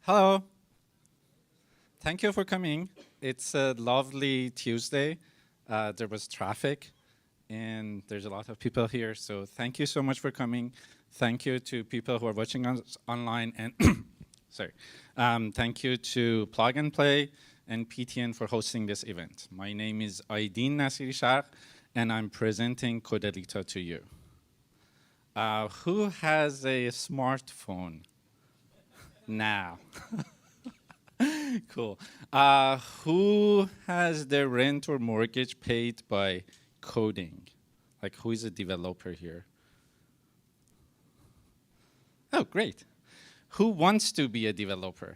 Hello. Thank you for coming. It's a lovely Tuesday. There was traffic, and there's a lot of people here, so thank you so much for coming. Thank you to people who are watching us online, and sorry. Thank you to Plug and Play and PTN for hosting this event. My name is Aideen Nasirishargh, and I'm presenting Codlita to you. Who has a smartphone now? Cool. Who has their rent or mortgage paid by coding? Like, who is a developer here? Oh, great. Who wants to be a developer?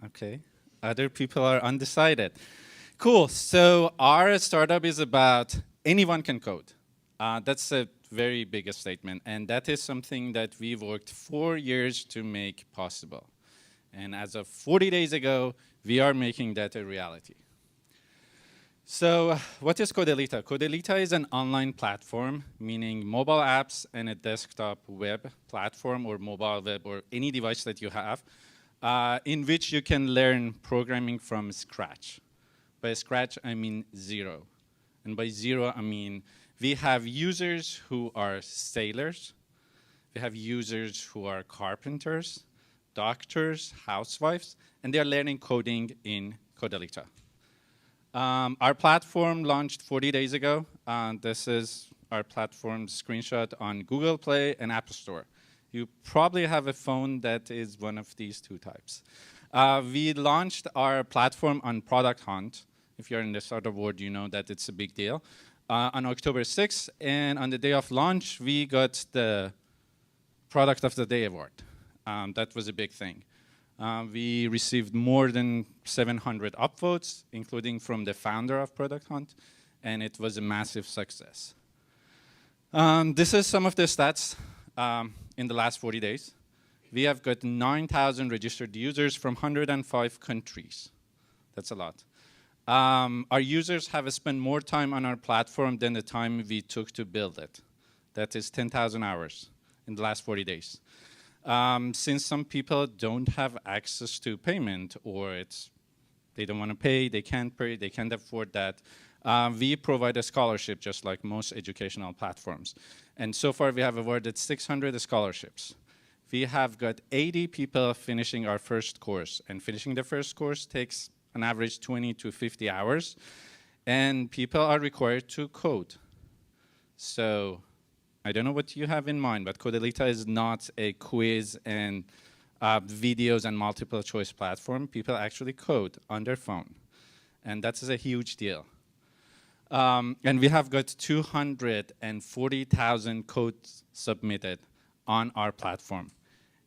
Okay. Other people are undecided. Cool. So our startup is about anyone can code. That's a very big statement, and that is something that we worked 4 years to make possible. And as of 40 days ago, we are making that a reality. So what is Codlita? Codlita is an online platform, meaning mobile apps and a desktop web platform or mobile web or any device that you have, in which you can learn programming from scratch. By scratch, I mean zero. And by zero, I mean we have users who are sailors. We have users who are carpenters, doctors, housewives, and they're learning coding in Codlita. Our platform launched 40 days ago. This is our platform screenshot on Google Play and App Store. You probably have a phone that is one of these two types. We launched our platform on Product Hunt. If you're in the startup world, you know that it's a big deal. On October 6th, and on the day of launch, we got the Product of the Day award. That was a big thing. We received more than 700 upvotes, including from the founder of Product Hunt, and it was a massive success. This is some of the stats in the last 40 days. We have got 9,000 registered users from 105 countries. That's a lot. Our users have spent more time on our platform than the time we took to build it. That is 10,000 hours in the last 40 days. Since some people don't have access to payment, or they don't want to pay, they can't pay, they can't afford that, we provide a scholarship just like most educational platforms. And so far we have awarded 600 scholarships. We have got 80 people finishing our first course, and finishing the first course takes an average 20 to 50 hours, and people are required to code. So I don't know what you have in mind, but Codlita is not a quiz and videos and multiple choice platform. People actually code on their phone, and that is a huge deal. And we have got 240,000 codes submitted on our platform,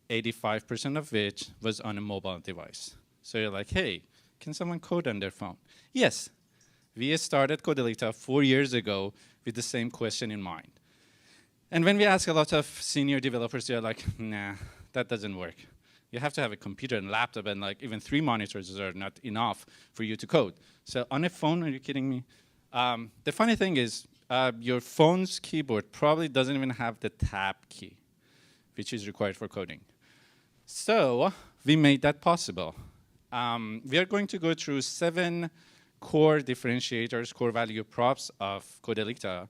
85% of which was on a mobile device. So you're like, hey, can someone code on their phone? Yes, we started Codlita 4 years ago with the same question in mind. And when we ask a lot of senior developers, they're like, nah, that doesn't work. You have to have a computer and laptop, and like even 3 monitors are not enough for you to code. So on a phone, are you kidding me? The funny thing is, your phone's keyboard probably doesn't even have the tab key, which is required for coding. So we made that possible. We are going to go through 7 core differentiators, core value props of Codlita.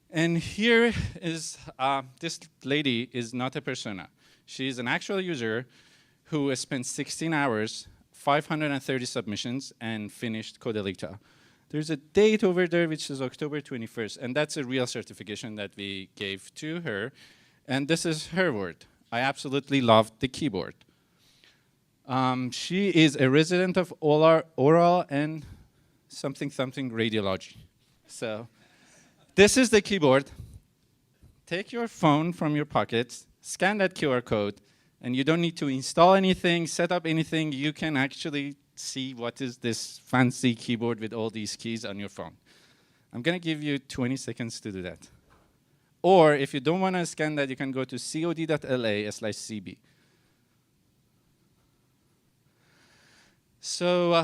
And here is, this lady is not a persona. She's an actual user who has spent 16 hours, 530 submissions, and finished Codlita. There's a date over there, which is October 21st, and that's a real certification that we gave to her. And this is her word. I absolutely loved the keyboard. She is a resident of oral and something radiology. So this is the keyboard. Take your phone from your pocket, scan that QR code, and you don't need to install anything, set up anything. You can actually see what is this fancy keyboard with all these keys on your phone. I'm going to give you 20 seconds to do that. Or if you don't want to scan that, you can go to cod.la/cb. So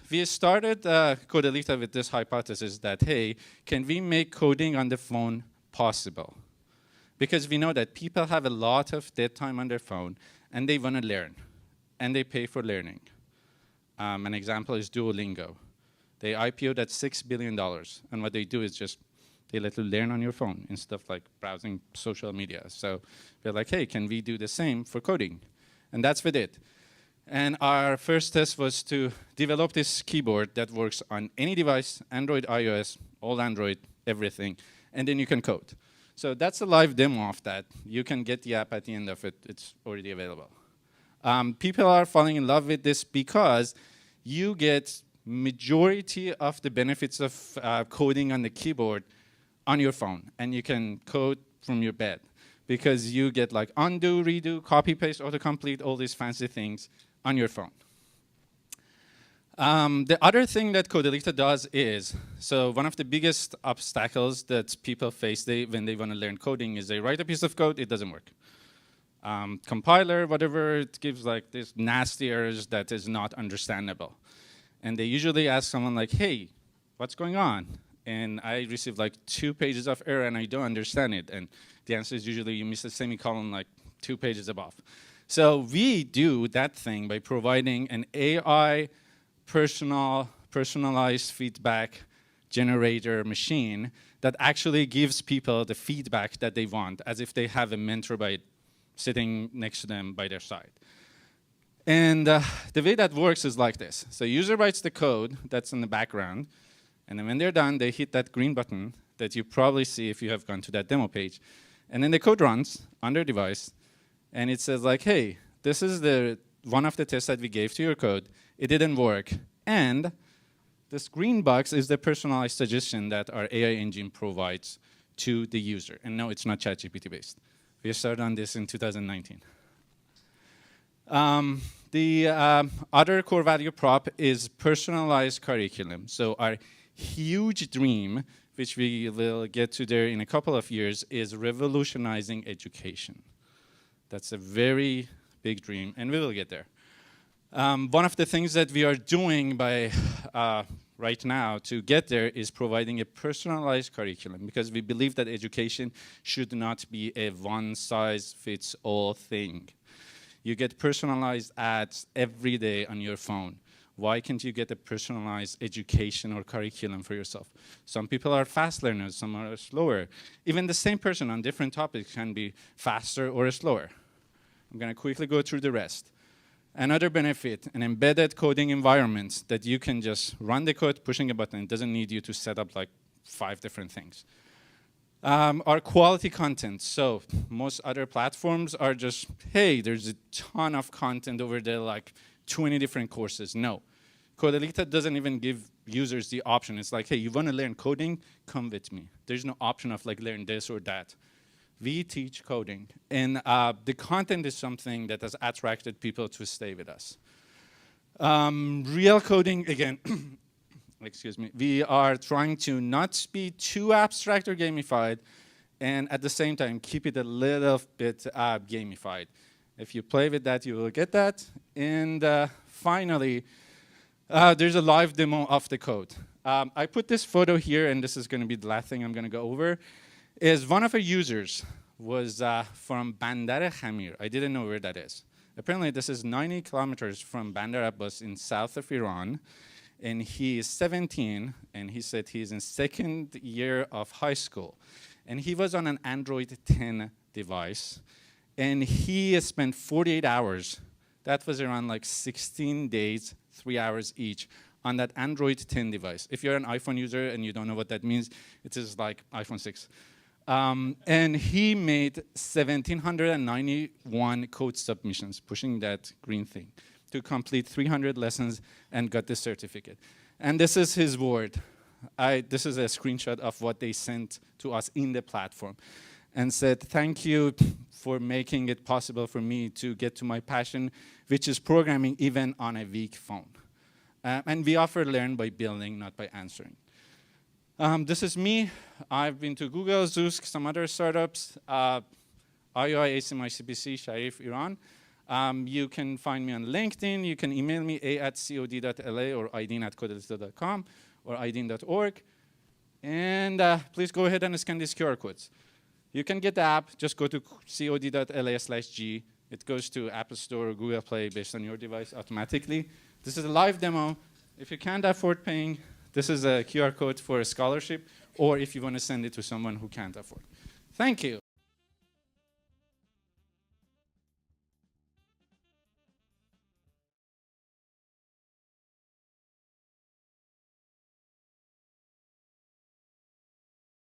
we started Codlita with this hypothesis that, hey, can we make coding on the phone possible? Because we know that people have a lot of dead time on their phone, and they want to learn, and they pay for learning. An example is Duolingo. They IPO'd at $6 billion, and what they do is just they let you learn on your phone instead of like browsing social media. So they're like, hey, can we do the same for coding? And that's what we did. And our first test was to develop this keyboard that works on any device, Android, iOS, all Android, everything, and then you can code. So that's a live demo of that. You can get the app at the end of it. It's already available. People are falling in love with this because you get majority of the benefits of coding on the keyboard on your phone, and you can code from your bed because you get like undo, redo, copy, paste, autocomplete, all these fancy things on your phone. The other thing that Codlita does is, so one of the biggest obstacles that people face when they want to learn coding is they write a piece of code, it doesn't work. Compiler, whatever, it gives like this nasty errors that is not understandable. And they usually ask someone like, hey, what's going on? And I receive like 2 pages of error and I don't understand it. And the answer is usually you miss a semicolon like 2 pages above. So we do that thing by providing an AI personalized feedback generator machine that actually gives people the feedback that they want as if they have a mentor sitting next to them by their side. And the way that works is like this. So user writes the code that's in the background, and then when they're done, they hit that green button that you probably see if you have gone to that demo page. And then the code runs on their device, and it says like, hey, this is one of the tests that we gave to your code. It didn't work. And this green box is the personalized suggestion that our AI engine provides to the user. And no, it's not ChatGPT based. We started on this in 2019. The other core value prop is personalized curriculum. So our huge dream, which we will get to there in a couple of years, is revolutionizing education. That's a very big dream, and we will get there. One of the things that we are doing right now to get there is providing a personalized curriculum, because we believe that education should not be a one-size-fits-all thing. You get personalized ads every day on your phone. Why can't you get a personalized education or curriculum for yourself? Some people are fast learners, some are slower. Even the same person on different topics can be faster or slower. I'm going to quickly go through the rest. Another benefit, an embedded coding environment that you can just run the code, pushing a button. It doesn't need you to set up like 5 different things. Our quality content. So most other platforms are just, hey, there's a ton of content over there, like 20 different courses. No. Codlita doesn't even give users the option. It's like, hey, you want to learn coding? Come with me. There's no option of like learn this or that. We teach coding. And the content is something that has attracted people to stay with us. Real coding, again, excuse me, we are trying to not be too abstract or gamified, and at the same time, keep it a little bit gamified. If you play with that, you will get that. And finally, there's a live demo of the code. I put this photo here, and this is going to be the last thing I'm going to go over, is one of our users was from Bandar Khamir. I didn't know where that is. Apparently, this is 90 kilometers from Bandar Abbas in south of Iran. And he is 17, and he said he's in 2nd year of high school. And he was on an Android 10 device, and he spent 48 hours. That was around like 16 days, 3 hours each, on that Android 10 device. If you're an iPhone user and you don't know what that means, it is like iPhone 6. And he made 1,791 code submissions, pushing that green thing, to complete 300 lessons and got the certificate. And this is his word. This is a screenshot of what they sent to us in the platform, and said, thank you for making it possible for me to get to my passion, which is programming even on a weak phone. And we offer learn by building, not by answering. This is me. I've been to Google, Zusk, some other startups, IOI, ASIM, ICBC, Sharif, Iran. You can find me on LinkedIn. You can email me a@cod.la or aideen@codlita.com or aideen.org. And please go ahead and scan these QR codes. You can get the app. Just go to cod.la/G. It goes to Apple Store or Google Play based on your device automatically. This is a live demo. If you can't afford paying, this is a QR code for a scholarship, or if you want to send it to someone who can't afford. Thank you.